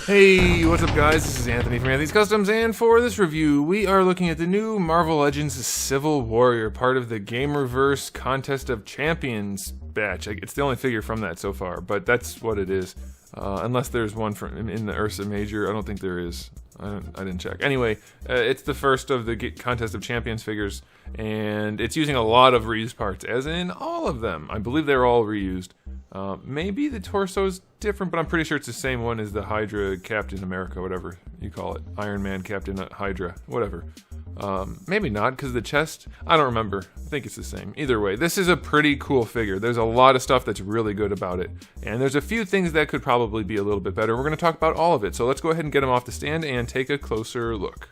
Hey, what's up guys? This is Anthony from Anthony's Customs, and for this review, we are looking at the new Marvel Legends Civil Warrior, part of the Gamerverse Contest of Champions batch. It's the only figure from that so far, but that's what it is. Unless there's one from in the Ursa Major, I don't think there is. I didn't check. Anyway, it's the first of the Contest of Champions figures, and it's using a lot of reused parts, as in all of them. I believe they're all reused. Maybe the torso's different, but I'm pretty sure it's the same one as the Hydra Captain America, whatever you call it. Iron Man Captain Hydra, whatever. Maybe not, because the chest, I don't remember. I think it's the same. Either way, this is a pretty cool figure. There's a lot of stuff that's really good about it. And there's a few things that could probably be a little bit better. We're going to talk about all of it. So let's go ahead and get him off the stand and take a closer look.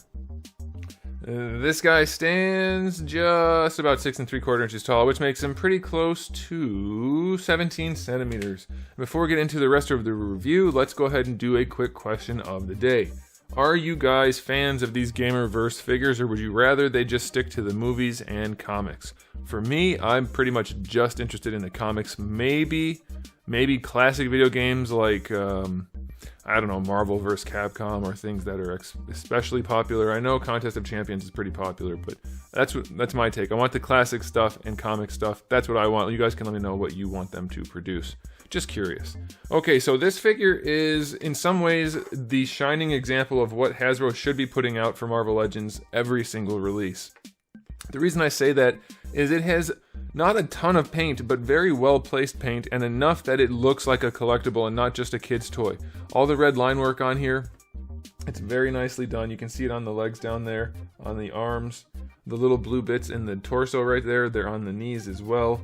This guy stands just about 6 3/4 inches tall, which makes him pretty close to 17 centimeters. Before we get into the rest of the review, let's go ahead and do a quick question of the day. Are you guys fans of these Gamerverse figures, or would you rather they just stick to the movies and comics? For me, I'm pretty much just interested in the comics. Maybe classic video games like I don't know, Marvel vs. Capcom, or things that are especially popular. I know Contest of Champions is pretty popular, but that's my take. I want the classic stuff and comic stuff. That's what I want. You guys can let me know what you want them to produce. Just curious. Okay, so this figure is, in some ways, the shining example of what Hasbro should be putting out for Marvel Legends every single release. The reason I say that is it has not a ton of paint, but very well placed paint, and enough that it looks like a collectible and not just a kid's toy. All the red line work on here, it's very nicely done. You can see it on the legs down there, on the arms, the little blue bits in the torso right there, they're on the knees as well.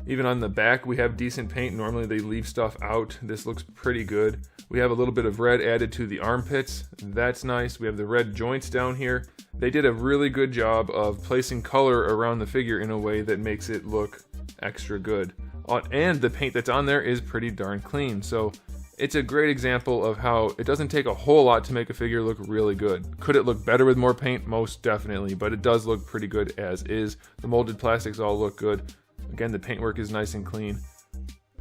Even on the back, we have decent paint. Normally they leave stuff out. This looks pretty good. We have a little bit of red added to the armpits. That's nice. We have the red joints down here. They did a really good job of placing color around the figure in a way that makes it look extra good. And the paint that's on there is pretty darn clean. So it's a great example of how it doesn't take a whole lot to make a figure look really good. Could it look better with more paint? Most definitely, but it does look pretty good as is. The molded plastics all look good. Again, the paintwork is nice and clean.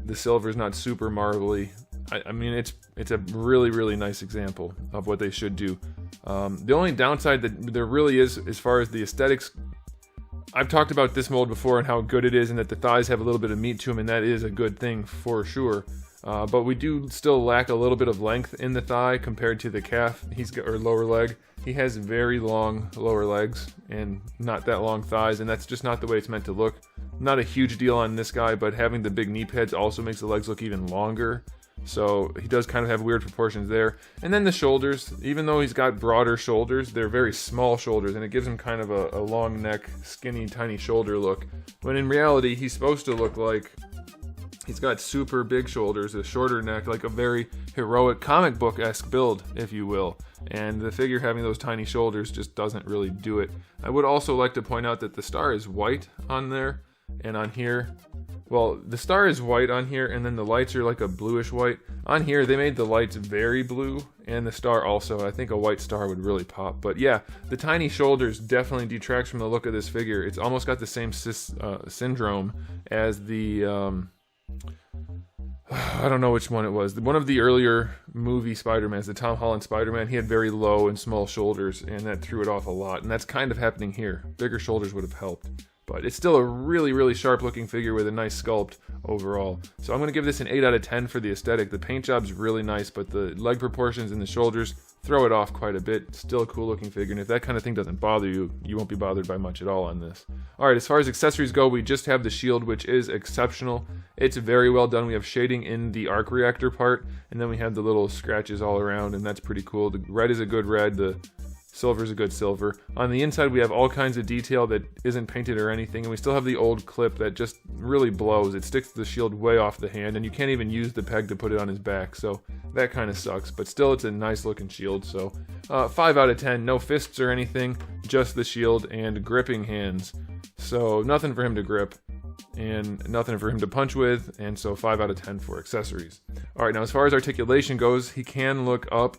The silver is not super marbly. I mean, it's a really, really nice example of what they should do. The only downside that there really is, as far as the aesthetics, I've talked about this mold before and how good it is, and that the thighs have a little bit of meat to them, and that is a good thing for sure. But we do still lack a little bit of length in the thigh compared to the calf. Or lower leg. He has very long lower legs and not that long thighs, and that's just not the way it's meant to look. Not a huge deal on this guy, but having the big knee pads also makes the legs look even longer. So he does kind of have weird proportions there. And then the shoulders, even though he's got broader shoulders, they're very small shoulders, and it gives him kind of a long neck, skinny, tiny shoulder look. When in reality, he's supposed to look like he's got super big shoulders, a shorter neck, like a very heroic comic book-esque build, if you will. And the figure having those tiny shoulders just doesn't really do it. I would also like to point out that the star is white on there, and on here, well, the star is white on here, and then the lights are like a bluish white. On here, they made the lights very blue, and the star also. I think a white star would really pop. But yeah, the tiny shoulders definitely detracts from the look of this figure. It's almost got the same syndrome as the I don't know which one it was. One of the earlier movie Spider-Mans, the Tom Holland Spider-Man, he had very low and small shoulders, and that threw it off a lot. And that's kind of happening here. Bigger shoulders would have helped. But it's still a really, really sharp looking figure with a nice sculpt overall. So I'm going to give this an 8 out of 10 for the aesthetic. The paint job's really nice, but the leg proportions and the shoulders throw it off quite a bit. Still a cool looking figure, and if that kind of thing doesn't bother you, you won't be bothered by much at all on this. Alright, as far as accessories go, we just have the shield, which is exceptional. It's very well done. We have shading in the arc reactor part, and then we have the little scratches all around, and that's pretty cool. The red is a good red, the silver is a good silver. On the inside, we have all kinds of detail that isn't painted or anything, and we still have the old clip that just really blows. It sticks the shield way off the hand, and you can't even use the peg to put it on his back, so that kind of sucks. But still, it's a nice looking shield, so 5 out of 10. No fists or anything, just the shield and gripping hands. So nothing for him to grip, and nothing for him to punch with, and so 5 out of 10 for accessories. Alright, now as far as articulation goes, he can look up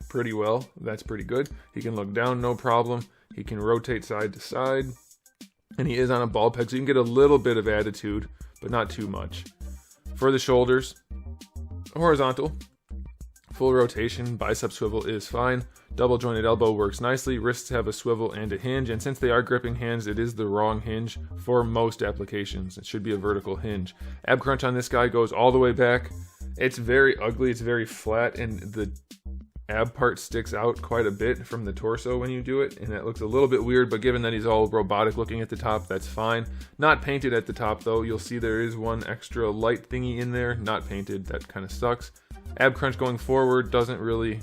pretty well. That's pretty good. He can look down, no problem. He can rotate side to side, and he is on a ball peg, so you can get a little bit of attitude, but not too much. For the shoulders, horizontal, Full rotation, bicep swivel is fine. Double jointed elbow works nicely. Wrists have a swivel and a hinge, and since they are gripping hands, it is the wrong hinge for most applications. It should be a vertical hinge. Ab crunch on this guy goes all the way back. It's very ugly, it's very flat, and the ab part sticks out quite a bit from the torso when you do it, and that looks a little bit weird, but given that he's all robotic looking at the top, that's fine. Not painted at the top though. You'll see there is one extra light thingy in there, not painted. That kind of sucks. Ab crunch going forward doesn't really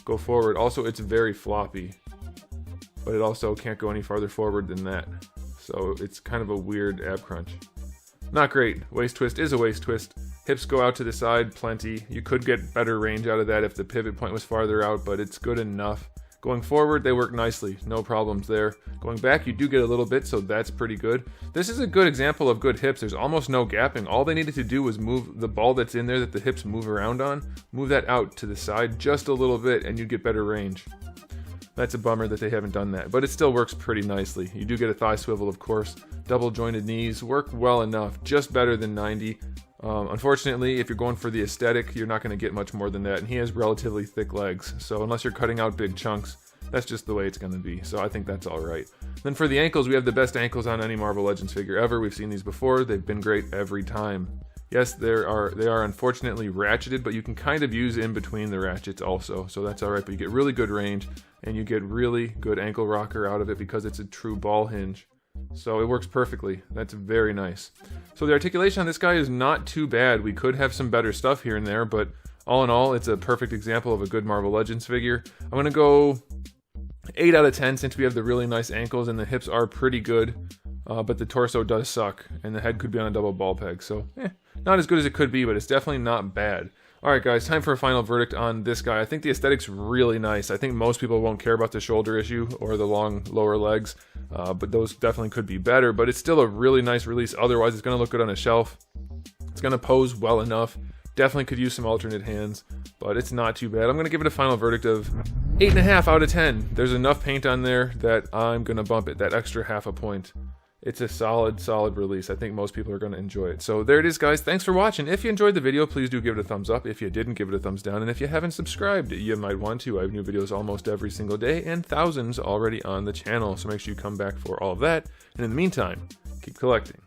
go forward. Also, it's very floppy, but it also can't go any farther forward than that. So it's kind of a weird ab crunch. Not great. Waist twist is a waist twist. Hips go out to the side plenty. You could get better range out of that if the pivot point was farther out, but it's good enough. Going forward, they work nicely. No problems there. Going back, you do get a little bit, so that's pretty good. This is a good example of good hips. There's almost no gapping. All they needed to do was move the ball that's in there that the hips move around on, move that out to the side just a little bit, and you'd get better range. That's a bummer that they haven't done that, but it still works pretty nicely. You do get a thigh swivel, of course. Double jointed knees work well enough, just better than 90. Unfortunately, if you're going for the aesthetic, you're not going to get much more than that, and he has relatively thick legs, so unless you're cutting out big chunks, that's just the way it's going to be, so I think that's alright. Then for the ankles, we have the best ankles on any Marvel Legends figure ever. We've seen these before. They've been great every time. Yes, they are unfortunately ratcheted, but you can kind of use in between the ratchets also, so that's alright, but you get really good range, and you get really good ankle rocker out of it because it's a true ball hinge. So it works perfectly. That's very nice. So the articulation on this guy is not too bad. We could have some better stuff here and there, but all in all, it's a perfect example of a good Marvel Legends figure. I'm going to go 8 out of 10 since we have the really nice ankles and the hips are pretty good, but the torso does suck, and the head could be on a double ball peg, so not as good as it could be, but it's definitely not bad. Alright guys, time for a final verdict on this guy. I think the aesthetic's really nice. I think most people won't care about the shoulder issue or the long lower legs, but those definitely could be better, but it's still a really nice release. Otherwise, it's going to look good on a shelf. It's going to pose well enough. Definitely could use some alternate hands, but it's not too bad. I'm going to give it a final verdict of 8.5 out of 10. There's enough paint on there that I'm going to bump it that extra half a point. It's a solid release. I think most people are going to enjoy it. So there it is, guys. Thanks for watching. If you enjoyed the video, please do give it a thumbs up. If you didn't, give it a thumbs down. And if you haven't subscribed, you might want to. I have new videos almost every single day and thousands already on the channel. So make sure you come back for all of that. And in the meantime, keep collecting.